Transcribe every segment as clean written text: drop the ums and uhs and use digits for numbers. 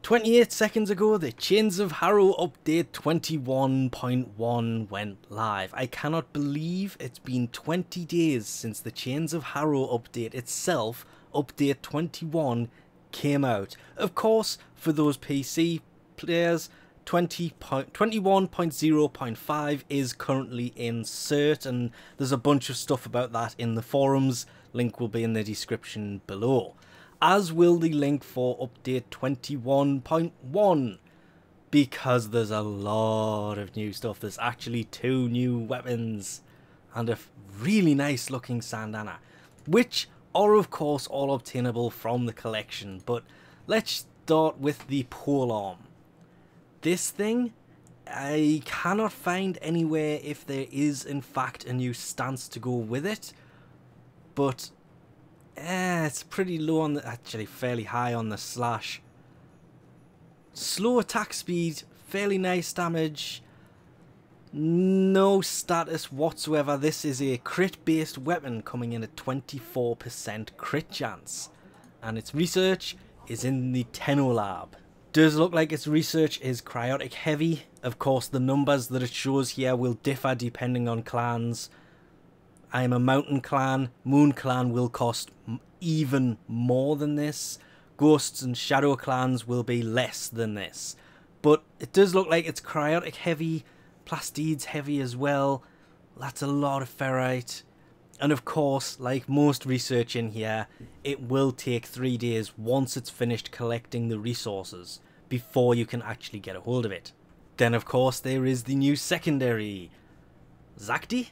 28 seconds ago, the Chains of Harrow update 21.1 went live. I cannot believe it's been 20 days since the Chains of Harrow update itself, update 21, came out. Of course, for those PC players, 21.0.5 is currently in cert, and there's a bunch of stuff about that in the forums. Link will be in the description below. As will the link for update 21.1, because there's a lot of new stuff. There's actually 2 new weapons and a really nice looking Syandana, which are of course all obtainable from the collection. But let's start with the Polearm. This thing, I cannot find anywhere if there is in fact a new stance to go with it, but it's pretty low on the, actually fairly high on the slash. Slow attack speed, fairly nice damage, no status whatsoever. This is a crit based weapon coming in at 24% crit chance, and its research is in the Tenno Lab. Does look like its research is cryotic heavy. Of course, the numbers that it shows here will differ depending on clans. I am a mountain clan. Moon clan will cost even more than this. Ghosts and shadow clans will be less than this. But it does look like it's cryotic heavy, plastides heavy as well. That's a lot of ferrite. And of course, like most research in here, it will take 3 days once it's finished collecting the resources before you can actually get a hold of it. Then of course there is the new secondary. Zakti?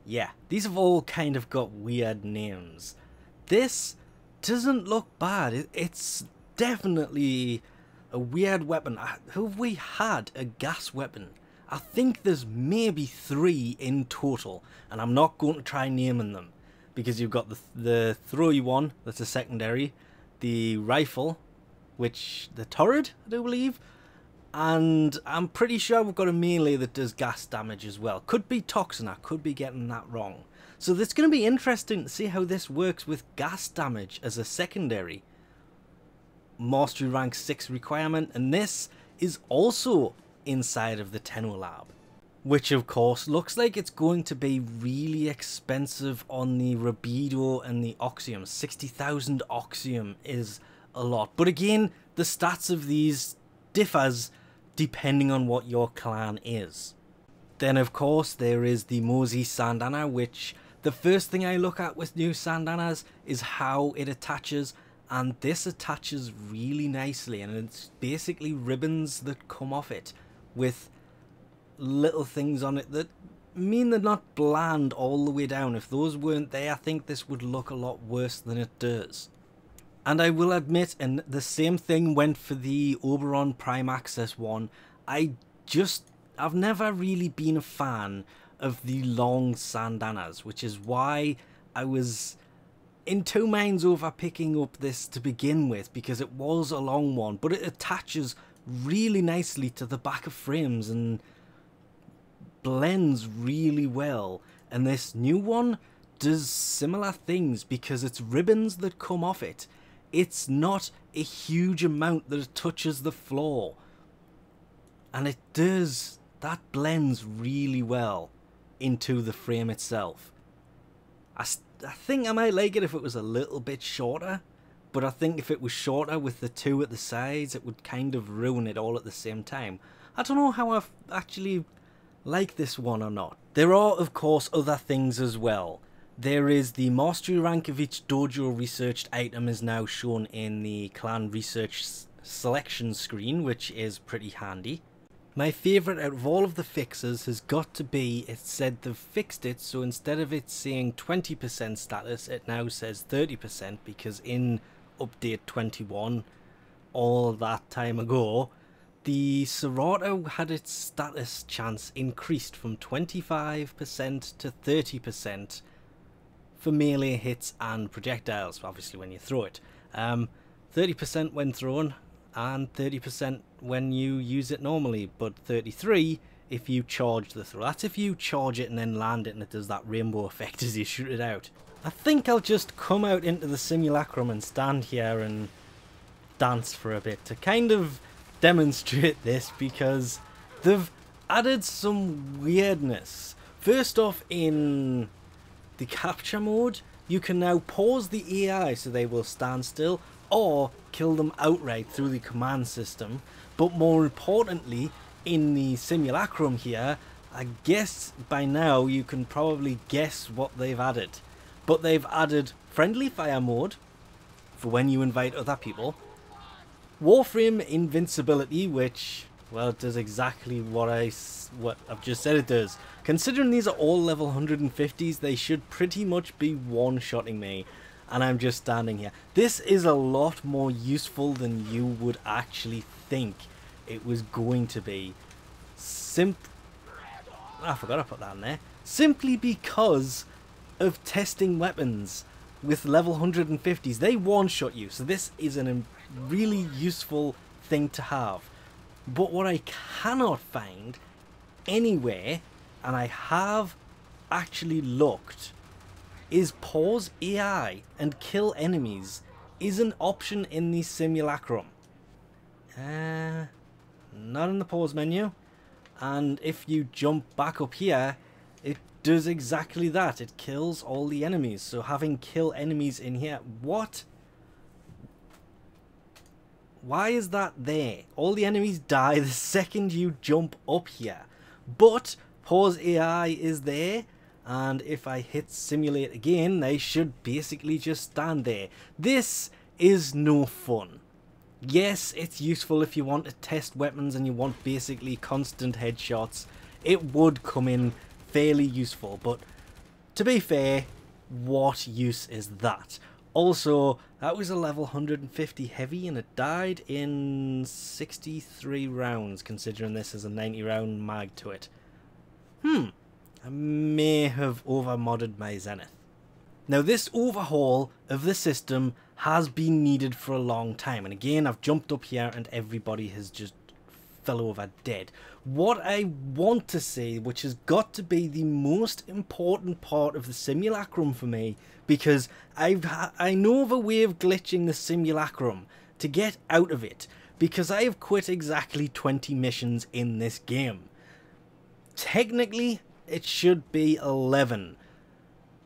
Yeah, these have all kind of got weird names. This doesn't look bad. It's definitely a weird weapon. Have we had a gas weapon? I think there's maybe 3 in total, and I'm not going to try naming them, because you've got the throwy one, that's a secondary, the rifle, which the turret, I do believe, and I'm pretty sure we've got a melee that does gas damage as well. Could be toxin, I could be getting that wrong. So it's going to be interesting to see how this works with gas damage as a secondary. Mastery rank 6 requirement, and this is also inside of the Tenno Lab, which of course looks like it's going to be really expensive on the Rubido and the Oxium. 60,000 Oxium is a lot, but again, the stats of these differs depending on what your clan is. Then of course there is the Mozi Syandana, which the first thing I look at with new Syandanas is how it attaches, and this attaches really nicely, and it's basically ribbons that come off it with little things on it that mean they're not bland all the way down. If those weren't there, I think this would look a lot worse than it does. And I will admit, and the same thing went for the Oberon Prime Access one, I've never really been a fan of the long Syandanas, which is why I was in 2 minds over picking up this to begin with, because it was a long one, but it attaches really nicely to the back of frames and blends really well. And this new one does similar things because it's ribbons that come off it. It's not a huge amount that it touches the floor, and that blends really well into the frame itself. I think I might like it if it was a little bit shorter, but I think if it was shorter with the 2 at the sides, it would kind of ruin it all at the same time. I don't know how I actually like this one or not. There are of course other things as well. There is the mastery rank of each dojo researched item is now shown in the clan research selection screen, which is pretty handy. My favourite out of all of the fixes has got to be, it said they've fixed it, so instead of it saying 20% status, it now says 30%, because in update 21, all that time ago, the Serato had its status chance increased from 25% to 30% for melee hits and projectiles, obviously when you throw it. 30% when thrown, and 30% when you use it normally, but 33 if you charge the throw. That's if you charge it and then land it and it does that rainbow effect as you shoot it out. I think I'll just come out into the simulacrum and stand here and dance for a bit to kind of demonstrate this because they've added some weirdness. First off, in the capture mode, you can now pause the AI so they will stand still or kill them outright through the command system. But more importantly, in the simulacrum here, I guess by now you can probably guess what they've added. But they've added friendly fire mode for when you invite other people, Warframe Invincibility, which, well, it does exactly what I've just said it does. Considering these are all level 150s, they should pretty much be one-shotting me, and I'm just standing here. This is a lot more useful than you would actually think it was going to be. I forgot to put that in there. Simply because of testing weapons with level 150s. They one-shot you, so this is a really useful thing to have. But what I cannot find anywhere, and I have actually looked, is pause AI and kill enemies is an option in the simulacrum. Not in the pause menu. And if you jump back up here, it does exactly that. It kills all the enemies. So having kill enemies in here, what? Why is that there? All the enemies die the second you jump up here. But pause AI is there. And if I hit simulate again, they should basically just stand there. This is no fun. Yes, it's useful if you want to test weapons and you want basically constant headshots. It would come in fairly useful, but to be fair, what use is that? Also, that was a level 150 heavy and it died in 63 rounds, considering this is a 90 round mag to it. I may have over-modded my Zenith. Now, this overhaul of the system has been needed for a long time. And again, I've jumped up here and everybody has just fell over dead. What I want to say, which has got to be the most important part of the simulacrum for me, because I know of a way of glitching the simulacrum to get out of it, because I have quit exactly 20 missions in this game. Technically, it should be 11.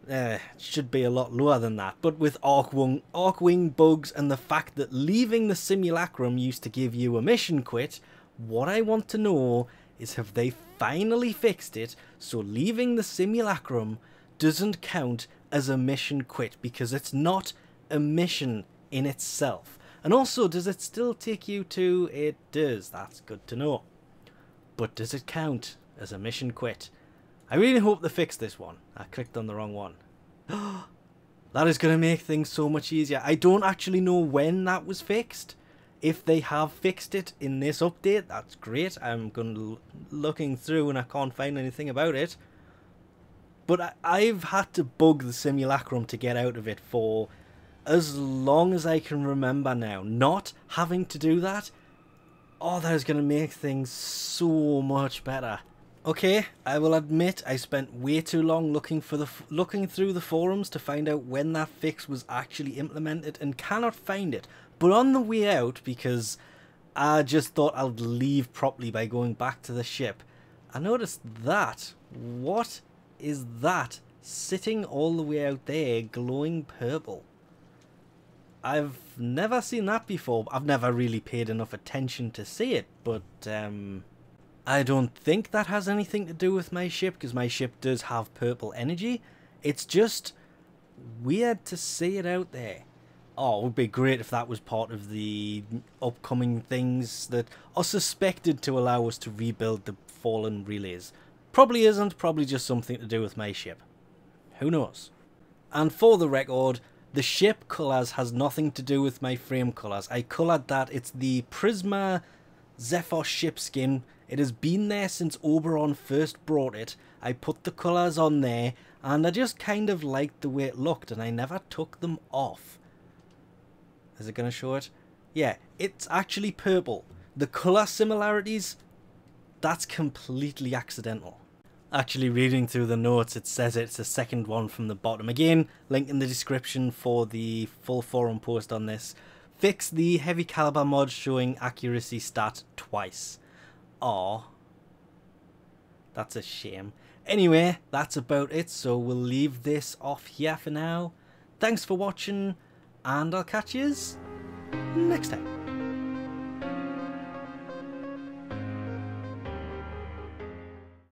It should be a lot lower than that, but with Arcwing bugs and the fact that leaving the simulacrum used to give you a mission quit, what I want to know is, have they finally fixed it so leaving the simulacrum doesn't count as a mission quit, because it's not a mission in itself. And also, does it still take you to... It does, that's good to know. But does it count as a mission quit? I really hope they fix this one. I clicked on the wrong one. That is going to make things so much easier. I don't actually know when that was fixed. If they have fixed it in this update, that's great. I'm looking through and I can't find anything about it. But I've had to bug the simulacrum to get out of it for as long as I can remember now. Not having to do that, oh, that is going to make things so much better. Okay, I will admit I spent way too long looking through the forums to find out when that fix was actually implemented and cannot find it. But on the way out, because I just thought I'd leave properly by going back to the ship, I noticed that. What is that sitting all the way out there glowing purple? I've never seen that before. I've never really paid enough attention to see it, but I don't think that has anything to do with my ship, because my ship does have purple energy. It's just weird to see it out there. Oh, it would be great if that was part of the upcoming things that are suspected to allow us to rebuild the fallen relays. Probably isn't, probably just something to do with my ship. Who knows? And for the record, the ship colours has nothing to do with my frame colours. I coloured that. It's the Prisma Zephyr ship skin. It has been there since Oberon first brought it. I put the colours on there and I just kind of liked the way it looked and I never took them off. Is it going to show it? Yeah, it's actually purple. The colour similarities, that's completely accidental. Actually, reading through the notes, it says it's the second one from the bottom. Again, link in the description for the full forum post on this. fix the heavy caliber mod showing accuracy stat twice. Aw. That's a shame. Anyway, that's about it, so we'll leave this off here for now. Thanks for watching, and I'll catch yous next time.